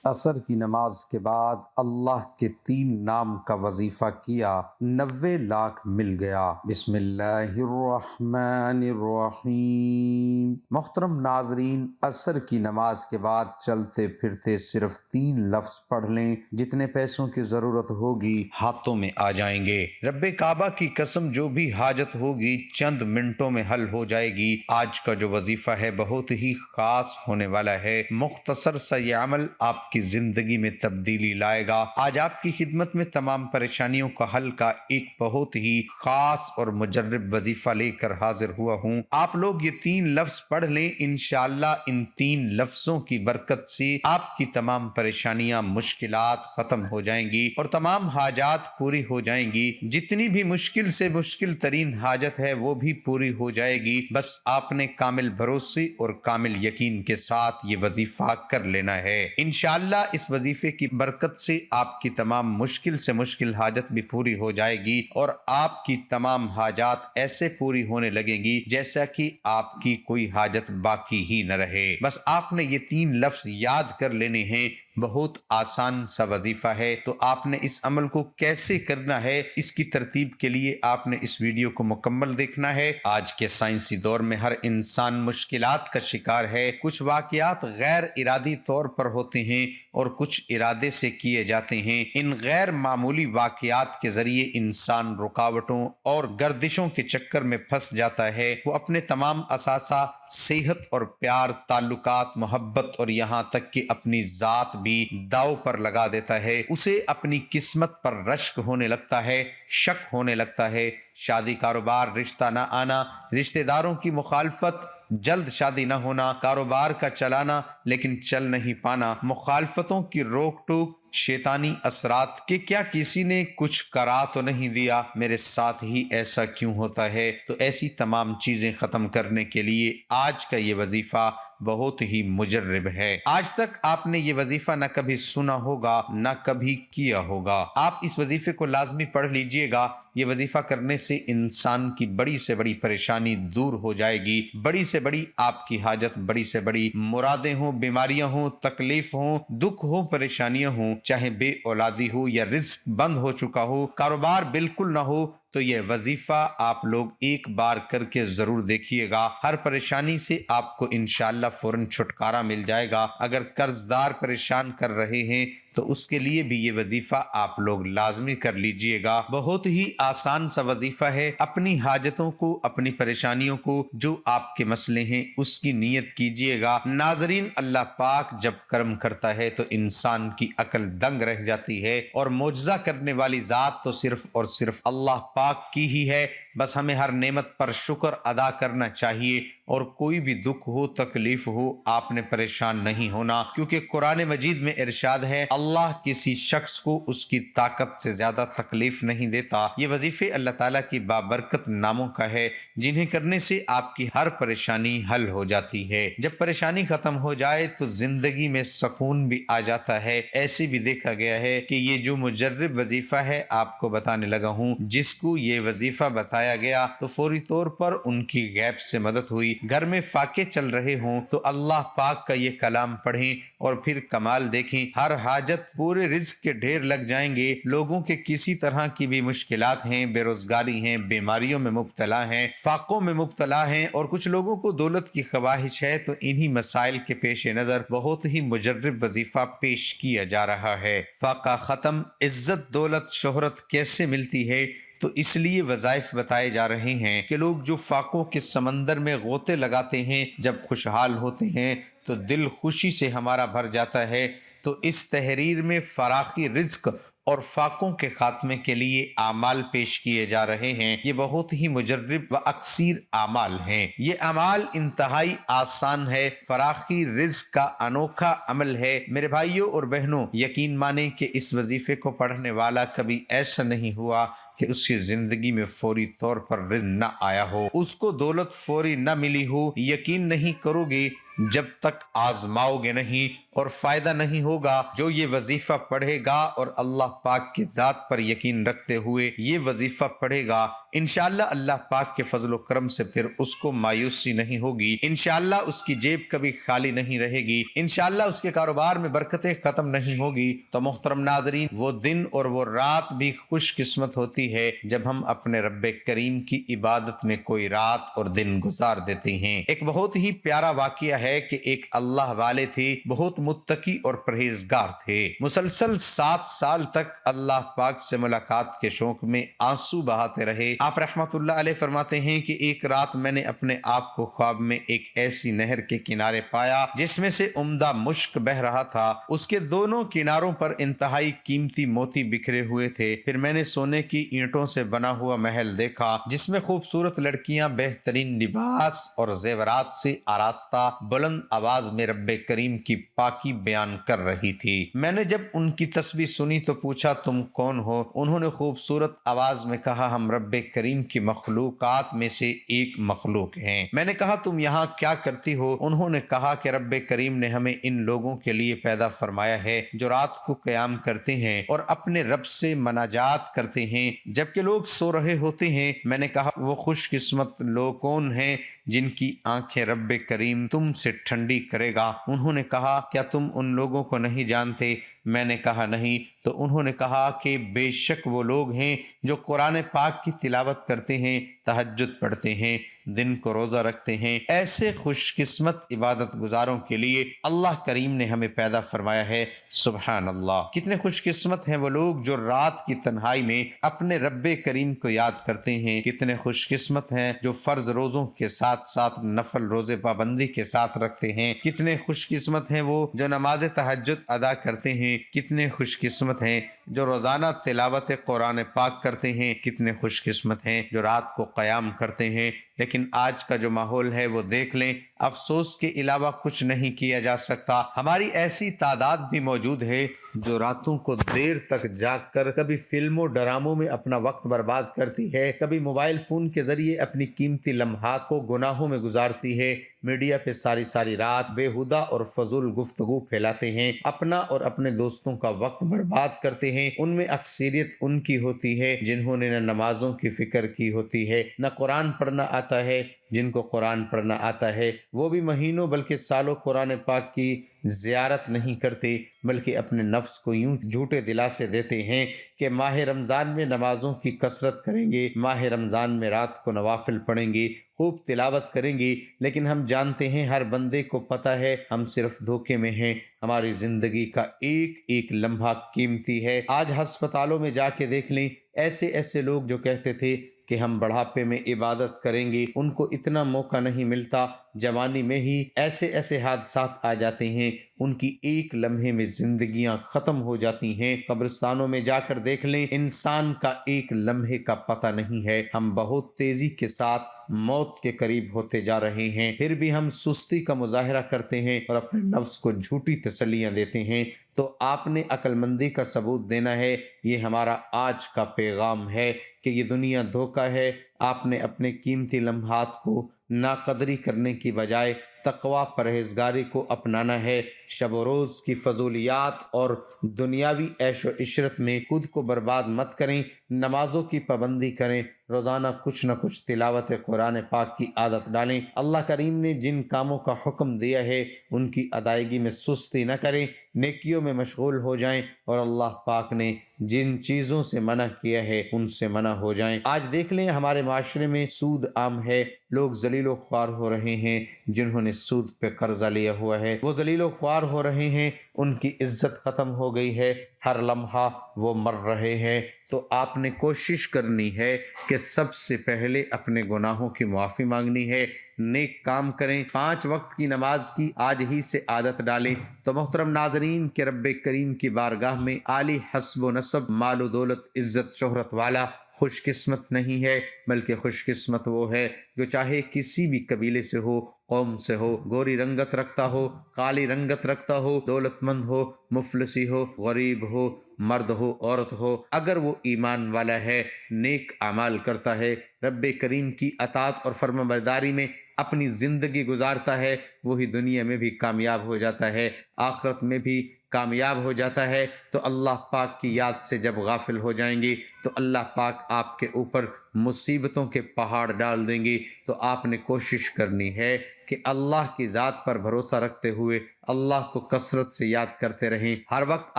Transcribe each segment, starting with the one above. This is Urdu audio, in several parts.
عصر کی نماز کے بعد اللہ کے 3 نام کا وظیفہ کیا، 90 لاکھ مل گیا۔ بسم اللہ الرحمن الرحیم۔ محترم ناظرین، عصر کی نماز کے بعد چلتے پھرتے صرف 3 لفظ پڑھ لیں، جتنے پیسوں کی ضرورت ہوگی ہاتھوں میں آ جائیں گے۔ رب کعبہ کی قسم، جو بھی حاجت ہوگی چند منٹوں میں حل ہو جائے گی۔ آج کا جو وظیفہ ہے بہت ہی خاص ہونے والا ہے۔ مختصر سا یہ عمل آپ کی زندگی میں تبدیلی لائے گا۔ آج آپ کی خدمت میں تمام پریشانیوں کا حل کا ایک بہت ہی خاص اور مجرب وظیفہ لے کر حاضر ہوا ہوں۔ آپ لوگ یہ 3 لفظ پڑھ لیں، انشاءاللہ ان 3 لفظوں کی برکت سے آپ کی تمام پریشانیاں، مشکلات ختم ہو جائیں گی اور تمام حاجات پوری ہو جائیں گی۔ جتنی بھی مشکل سے مشکل ترین حاجت ہے وہ بھی پوری ہو جائے گی۔ بس آپ نے کامل بھروسے اور کامل یقین کے ساتھ یہ وظیفہ کر لینا ہے۔ انشاءاللہ اس وظیفے کی برکت سے آپ کی تمام مشکل سے مشکل حاجت بھی پوری ہو جائے گی اور آپ کی تمام حاجات ایسے پوری ہونے لگیں گی جیسا کہ آپ کی کوئی حاجت باقی ہی نہ رہے۔ بس آپ نے یہ 3 لفظ یاد کر لینے ہیں۔ بہت آسان سا وظیفہ ہے، تو آپ نے اس عمل کو کیسے کرنا ہے، اس کی ترتیب کے لیے آپ نے اس ویڈیو کو مکمل دیکھنا ہے۔ آج کے سائنسی دور میں ہر انسان مشکلات کا شکار ہے۔ کچھ واقعات غیر ارادی طور پر ہوتے ہیں اور کچھ ارادے سے کیے جاتے ہیں۔ ان غیر معمولی واقعات کے ذریعے انسان رکاوٹوں اور گردشوں کے چکر میں پھنس جاتا ہے۔ وہ اپنے تمام اثاثہ، صحت اور پیار، تعلقات، محبت اور یہاں تک کہ اپنی ذات بھی داؤ پر لگا دیتا ہے۔ اسے اپنی قسمت پر رشک ہونے لگتا ہے، شک ہونے لگتا ہے۔ شادی، کاروبار، رشتہ نہ آنا، رشتہ داروں کی مخالفت، جلد شادی نہ ہونا، کاروبار کا چلانا لیکن چل نہیں پانا، مخالفتوں کی روک ٹوک، شیطانی اثرات کہ کیا کسی نے کچھ کرا تو نہیں دیا، میرے ساتھ ہی ایسا کیوں ہوتا ہے۔ تو ایسی تمام چیزیں ختم کرنے کے لیے آج کا یہ وظیفہ بہت ہی مجرب ہے۔ آج تک آپ نے یہ وظیفہ نہ کبھی سنا ہوگا نہ کبھی کیا ہوگا۔ آپ اس وظیفے کو لازمی پڑھ لیجئے گا۔ یہ وظیفہ کرنے سے انسان کی بڑی سے بڑی پریشانی دور ہو جائے گی۔ بڑی سے بڑی آپ کی حاجت، بڑی سے بڑی مرادیں ہوں، بیماریاں ہوں، تکلیف ہوں، دکھ ہو، پریشانیاں ہوں، چاہے بے اولادی ہو یا رزق بند ہو چکا ہو، کاروبار بالکل نہ ہو، تو یہ وظیفہ آپ لوگ ایک بار کر کے ضرور دیکھیے گا۔ ہر پریشانی سے آپ کو انشاءاللہ فوراً چھٹکارا مل جائے گا۔ اگر قرض دار پریشان کر رہے ہیں تو اس کے لیے بھی یہ وظیفہ آپ لوگ لازمی کر لیجئے گا۔ بہت ہی آسان سا وظیفہ ہے۔ اپنی حاجتوں کو، اپنی پریشانیوں کو، جو آپ کے مسئلے ہیں اس کی نیت کیجئے گا۔ ناظرین، اللہ پاک جب کرم کرتا ہے تو انسان کی عقل دنگ رہ جاتی ہے، اور معجزہ کرنے والی ذات تو صرف اور صرف اللہ پاک کی ہی ہے۔ بس ہمیں ہر نعمت پر شکر ادا کرنا چاہیے، اور کوئی بھی دکھ ہو، تکلیف ہو، آپ نے پریشان نہیں ہونا، کیونکہ قرآن مجید میں ارشاد ہے اللہ کسی شخص کو اس کی طاقت سے زیادہ تکلیف نہیں دیتا۔ یہ وظیفے اللہ تعالیٰ کی بابرکت ناموں کا ہے، جنہیں کرنے سے آپ کی ہر پریشانی حل ہو جاتی ہے۔ جب پریشانی ختم ہو جائے تو زندگی میں سکون بھی آ جاتا ہے۔ ایسے بھی دیکھا گیا ہے کہ یہ جو مجرب وظیفہ ہے آپ کو بتانے لگا ہوں، جس کو یہ وظیفہ بتایا گیا تو فوری طور پر ان کی غیب سے مدد ہوئی۔ گھر میں فاقے چل رہے ہوں تو اللہ پاک کا یہ کلام پڑھیں اور پھر کمال دیکھیں۔ ہر حاجت، پورے رزق کے ڈھیر لگ جائیں گے۔ لوگوں کے کسی طرح کی بھی مشکلات ہیں، بے روزگاری ہیں، بیماریوں میں مبتلا ہیں، فاقوں میں مبتلا ہیں، اور کچھ لوگوں کو دولت کی خواہش ہے، تو انہی مسائل کے پیش نظر بہت ہی مجرب وظیفہ پیش کیا جا رہا ہے۔ فاقہ ختم، عزت، دولت، شہرت کیسے ملتی ہے؟ تو اس لیے وظائف بتائے جا رہے ہیں کہ لوگ جو فاقوں کے سمندر میں غوطے لگاتے ہیں، جب خوشحال ہوتے ہیں تو دل خوشی سے ہمارا بھر جاتا ہے۔ تو اس تحریر میں فراخی رزق اور فاقوں کے خاتمے کے لیے اعمال پیش کیے جا رہے ہیں۔ یہ بہت ہی مجرب و اکثیر اعمال ہیں۔ یہ اعمال انتہائی آسان ہے، فراخی رزق کا انوکھا عمل ہے۔ میرے بھائیوں اور بہنوں، یقین مانیں کہ اس وظیفے کو پڑھنے والا کبھی ایسا نہیں ہوا کہ اس کی زندگی میں فوری طور پر رزق نہ آیا ہو، اس کو دولت فوری نہ ملی ہو۔ یقین نہیں کرو گے جب تک آزماؤ گے نہیں، اور فائدہ نہیں ہوگا۔ جو یہ وظیفہ پڑھے گا اور اللہ پاک کی ذات پر یقین رکھتے ہوئے یہ وظیفہ پڑھے گا، انشاءاللہ اللہ پاک کے فضل و کرم سے پھر اس کو مایوسی نہیں ہوگی، انشاءاللہ اس کی جیب کبھی خالی نہیں رہے گی، انشاءاللہ اس کے کاروبار میں برکتیں ختم نہیں ہوگی۔ تو محترم ناظرین، وہ دن اور وہ رات بھی خوش قسمت ہوتی ہے جب ہم اپنے رب کریم کی عبادت میں کوئی رات اور دن گزار دیتے ہیں۔ ایک بہت ہی پیارا واقعہ ہے کہ ایک اللہ والے تھے، بہت متقی اور پرہیزگار تھے، مسلسل 7 سال تک اللہ پاک سے ملاقات کے شوق میں آنسو بہاتے رہے۔ آپ رحمت اللہ علیہ فرماتے ہیں کہ ایک رات میں نے اپنے آپ کو خواب میں ایک ایسی نہر کے کنارے پایا جس میں سے عمدہ مشک بہہ رہا تھا، اس کے دونوں کناروں پر انتہائی قیمتی موتی بکھرے ہوئے تھے۔ پھر میں نے سونے کی اینٹوں سے بنا ہوا محل دیکھا جس میں خوبصورت لڑکیاں بہترین لباس اور زیورات سے آراستہ بلند آواز میں رب کریم کی پاکی بیان کر رہی تھی۔ میں نے جب ان کی تسبیح سنی تو پوچھا تم کون ہو؟ انہوں نے خوبصورت آواز میں کہا ہم رب کریم کی مخلوقات میں سے ایک مخلوق ہیں۔ میں نے کہا تم یہاں کیا کرتی ہو؟ انہوں نے کہا کہ رب کریم نے ہمیں ان لوگوں کے لیے پیدا فرمایا ہے جو رات کو قیام کرتے ہیں اور اپنے رب سے مناجات کرتے ہیں جبکہ لوگ سو رہے ہوتے ہیں۔ میں نے کہا وہ خوش قسمت لوگ کون ہیں جن کی آنکھیں رب کریم تم سے ٹھنڈی کرے گا؟ انہوں نے کہا کیا تم ان لوگوں کو نہیں جانتے؟ میں نے کہا نہیں۔ تو انہوں نے کہا کہ بے شک وہ لوگ ہیں جو قرآن پاک کی تلاوت کرتے ہیں، تہجد پڑھتے ہیں، دن کو روزہ رکھتے ہیں۔ ایسے خوش قسمت عبادت گزاروں کے لیے اللہ کریم نے ہمیں پیدا فرمایا ہے۔ سبحان اللہ، کتنے خوش قسمت ہیں وہ لوگ جو رات کی تنہائی میں اپنے رب کریم کو یاد کرتے ہیں، کتنے خوش قسمت ہیں جو فرض روزوں کے ساتھ ساتھ نفل روزے پابندی کے ساتھ رکھتے ہیں، کتنے خوش قسمت ہیں وہ جو نماز تہجد ادا کرتے ہیں، کتنے خوش قسمت ہیں جو روزانہ تلاوت قرآن پاک کرتے ہیں، کتنے خوش قسمت ہیں جو رات کو قیام کرتے ہیں۔ لیکن آج کا جو ماحول ہے وہ دیکھ لیں، افسوس کے علاوہ کچھ نہیں کیا جا سکتا۔ ہماری ایسی تعداد بھی موجود ہے جو راتوں کو دیر تک جاگ کر کبھی فلموں ڈراموں میں اپنا وقت برباد کرتی ہے، کبھی موبائل فون کے ذریعے اپنی قیمتی لمحات کو گناہوں میں گزارتی ہے، میڈیا پہ ساری رات بےہودہ اور فضول گفتگو پھیلاتے ہیں، اپنا اور اپنے دوستوں کا وقت برباد کرتے ہیں۔ ان میں اکثریت ان کی ہوتی ہے جنہوں نے نہ نمازوں کی فکر کی ہوتی ہے، نہ قرآن پڑھنا آتا ہے۔ جن کو قرآن پڑھنا آتا ہے وہ بھی مہینوں بلکہ سالوں قرآن پاک کی زیارت نہیں کرتے، بلکہ اپنے نفس کو یوں جھوٹے دلاسے دیتے ہیں کہ ماہ رمضان میں نمازوں کی کثرت کریں گے، ماہ رمضان میں رات کو نوافل پڑھیں گے، خوب تلاوت کریں گے۔ لیکن ہم جانتے ہیں، ہر بندے کو پتہ ہے ہم صرف دھوکے میں ہیں، ہماری زندگی کا ایک ایک لمحہ قیمتی ہے۔ آج ہسپتالوں میں جا کے دیکھ لیں، ایسے لوگ جو کہتے تھے کہ ہم بڑھاپے میں عبادت کریں گے، ان کو اتنا موقع نہیں ملتا، جوانی میں ہی ایسے حادثات آ جاتے ہیں، ان کی ایک لمحے میں زندگیاں ختم ہو جاتی ہیں۔ قبرستانوں میں جا کر دیکھ لیں، انسان کا ایک لمحے کا پتہ نہیں ہے۔ ہم بہت تیزی کے ساتھ موت کے قریب ہوتے جا رہے ہیں، پھر بھی ہم سستی کا مظاہرہ کرتے ہیں اور اپنے نفس کو جھوٹی تسلیاں دیتے ہیں۔ تو آپ نے عقل مندی کا ثبوت دینا ہے۔ یہ ہمارا آج کا پیغام ہے کہ یہ دنیا دھوکہ ہے۔ آپ نے اپنے قیمتی لمحات کو ناقدری کرنے کی بجائے تقوی پرہیزگاری کو اپنانا ہے۔ شب و روز کی فضولیات اور دنیاوی عیش و عشرت میں خود کو برباد مت کریں، نمازوں کی پابندی کریں، روزانہ کچھ نہ کچھ تلاوت قرآن پاک کی عادت ڈالیں۔ اللہ کریم نے جن کاموں کا حکم دیا ہے ان کی ادائیگی میں سستی نہ کریں، نیکیوں میں مشغول ہو جائیں، اور اللہ پاک نے جن چیزوں سے منع کیا ہے ان سے منع ہو جائیں۔ آج دیکھ لیں ہمارے معاشرے میں سود عام ہے، لوگ ذلیل و خوار ہو رہے ہیں۔ جنہوں نے سود پہ قرضہ لیا ہوا ہے وہ ذلیل و خوار ہو رہے ہیں، ان کی عزت ختم ہو گئی ہے، ہر لمحہ وہ مر رہے ہیں۔ تو آپ نے کوشش کرنی ہے کہ سب سے پہلے اپنے گناہوں کی معافی مانگنی ہے، نیک کام کریں، 5 وقت کی نماز کی آج ہی سے عادت ڈالیں۔ تو محترم ناظرین، کہ رب کریم کی بارگاہ میں عالی حسب و نسب، مال و دولت، عزت شہرت والا خوش قسمت نہیں ہے، بلکہ خوش قسمت وہ ہے جو چاہے کسی بھی قبیلے سے ہو، قوم سے ہو، گوری رنگت رکھتا ہو، کالی رنگت رکھتا ہو، دولت مند ہو، مفلسی ہو، غریب ہو، مرد ہو، عورت ہو، اگر وہ ایمان والا ہے، نیک اعمال کرتا ہے، رب کریم کی اطاعت اور فرمانبرداری میں اپنی زندگی گزارتا ہے وہی دنیا میں بھی کامیاب ہو جاتا ہے، آخرت میں بھی کامیاب ہو جاتا ہے۔ تو اللہ پاک کی یاد سے جب غافل ہو جائیں گے تو اللہ پاک آپ کے اوپر مصیبتوں کے پہاڑ ڈال دیں گے۔ تو آپ نے کوشش کرنی ہے کہ اللہ کی ذات پر بھروسہ رکھتے ہوئے اللہ کو کثرت سے یاد کرتے رہیں۔ ہر وقت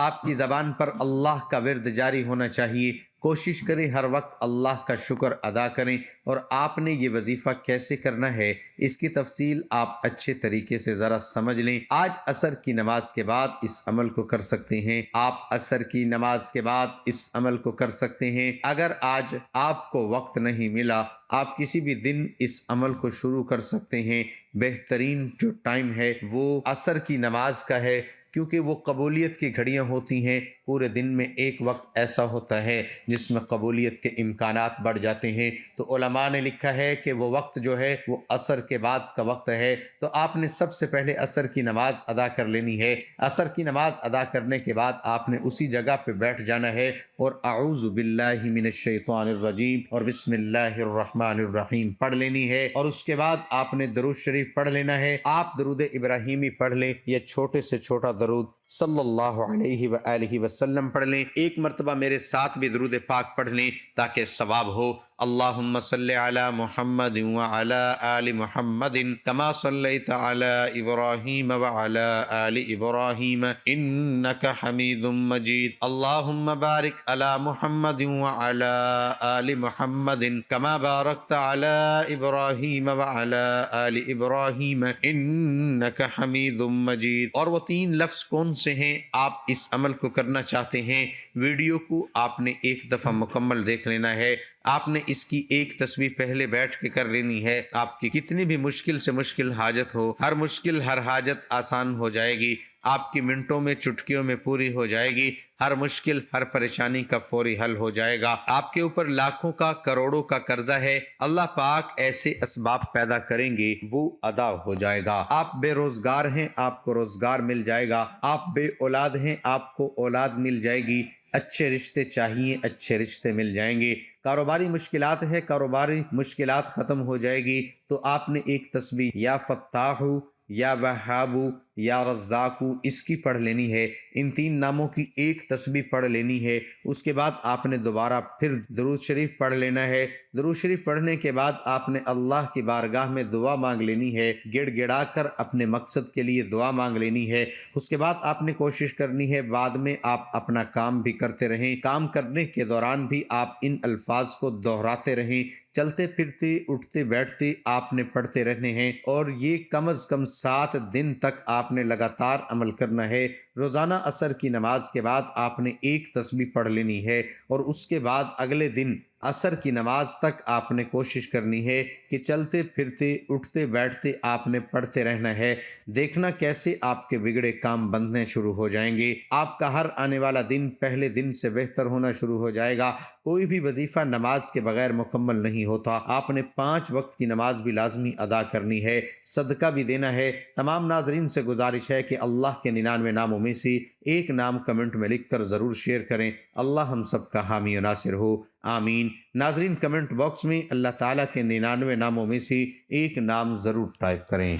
آپ کی زبان پر اللہ کا ورد جاری ہونا چاہیے۔ کوشش کریں ہر وقت اللہ کا شکر ادا کریں۔ اور آپ نے یہ وظیفہ کیسے کرنا ہے اس کی تفصیل آپ اچھے طریقے سے ذرا سمجھ لیں۔ آج عصر کی نماز کے بعد اس عمل کو کر سکتے ہیں۔ آپ عصر کی نماز کے بعد اس عمل کو کر سکتے ہیں۔ اگر آج آپ کو وقت نہیں ملا، آپ کسی بھی دن اس عمل کو شروع کر سکتے ہیں۔ بہترین جو ٹائم ہے وہ عصر کی نماز کا ہے، کیونکہ وہ قبولیت کی گھڑیاں ہوتی ہیں۔ پورے دن میں ایک وقت ایسا ہوتا ہے جس میں قبولیت کے امکانات بڑھ جاتے ہیں۔ تو علماء نے لکھا ہے کہ وہ وقت جو ہے وہ عصر کے بعد کا وقت ہے۔ تو آپ نے سب سے پہلے عصر کی نماز ادا کر لینی ہے۔ عصر کی نماز ادا کرنے کے بعد آپ نے اسی جگہ پہ بیٹھ جانا ہے اور اعوذ باللہ من الشیطان الرجیم اور بسم اللہ الرحمن الرحیم پڑھ لینی ہے۔ اور اس کے بعد آپ نے درود شریف پڑھ لینا ہے۔ آپ درود ابراہیمی پڑھ لیں یا چھوٹے سے چھوٹا درود صلی اللہ علیہ وآلہ وسلم پڑھ لیں۔ ایک مرتبہ میرے ساتھ بھی درود پاک پڑھ لیں تاکہ ثواب ہو۔ اللہم صلی علی محمد وعلی آل محمد کما صلیت علی ابراہیم وعلی آل ابراہیم انک حمید مجید۔ اللہم بارک علی محمد وعلی آل محمد کما بارکت علی ابراہیم وعلی آل ابراہیم انک حمید مجید۔ اور وہ 3 لفظ کون سے ہیں آپ اس عمل کو کرنا چاہتے ہیں؟ ویڈیو کو آپ نے ایک دفعہ مکمل دیکھ لینا ہے۔ آپ نے اس کی ایک تسبیح پہلے بیٹھ کے کر لینی ہے۔ آپ کی کتنی بھی مشکل سے مشکل حاجت ہو، ہر مشکل ہر حاجت آسان ہو جائے گی، آپ کی منٹوں میں چٹکیوں میں پوری ہو جائے گی۔ ہر مشکل ہر پریشانی کا فوری حل ہو جائے گا۔ آپ کے اوپر لاکھوں کا کروڑوں کا قرضہ ہے، اللہ پاک ایسے اسباب پیدا کریں گے وہ ادا ہو جائے گا۔ آپ بے روزگار ہیں، آپ کو روزگار مل جائے گا۔ آپ بے اولاد ہیں، آپ کو اولاد مل جائے گی۔ اچھے رشتے چاہیے، اچھے رشتے مل جائیں گے۔ کاروباری مشکلات ہے، کاروباری مشکلات ختم ہو جائے گی۔ تو آپ نے ایک تسبیح یا فتاح یا وہاب یا رزاق اس کی پڑھ لینی ہے۔ ان 3 ناموں کی ایک تسبیح پڑھ لینی ہے۔ اس کے بعد آپ نے دوبارہ پھر درود شریف پڑھ لینا ہے۔ درود شریف پڑھنے کے بعد آپ نے اللہ کی بارگاہ میں دعا مانگ لینی ہے، گڑ گڑا کر اپنے مقصد کے لیے دعا مانگ لینی ہے۔ اس کے بعد آپ نے کوشش کرنی ہے بعد میں آپ اپنا کام بھی کرتے رہیں، کام کرنے کے دوران بھی آپ ان الفاظ کو دہراتے رہیں۔ چلتے پھرتے اٹھتے بیٹھتے آپ نے پڑھتے رہنے ہیں، اور یہ کم از کم 7 دن تک آپ نے لگاتار عمل کرنا ہے۔ روزانہ عصر کی نماز کے بعد آپ نے ایک تسبیح پڑھ لینی ہے، اور اس کے بعد اگلے دن عصر کی نماز تک آپ نے کوشش کرنی ہے کہ چلتے پھرتے اٹھتے بیٹھتے آپ نے پڑھتے رہنا ہے۔ دیکھنا کیسے آپ کے بگڑے کام بننے شروع ہو جائیں گے۔ آپ کا ہر آنے والا دن پہلے دن سے بہتر ہونا شروع ہو جائے گا۔ کوئی بھی وظیفہ نماز کے بغیر مکمل نہیں ہوتا۔ آپ نے 5 وقت کی نماز بھی لازمی ادا کرنی ہے، صدقہ بھی دینا ہے۔ تمام ناظرین سے گزارش ہے کہ اللہ کے 99 ناموں میں سے ایک نام کمنٹ میں لکھ کر ضرور شیئر کریں۔ اللہ ہم سب کا حامی و ناصر ہو، آمین۔ ناظرین کمنٹ باکس میں اللہ تعالیٰ کے 99 ناموں میں سے ایک نام ضرور ٹائپ کریں۔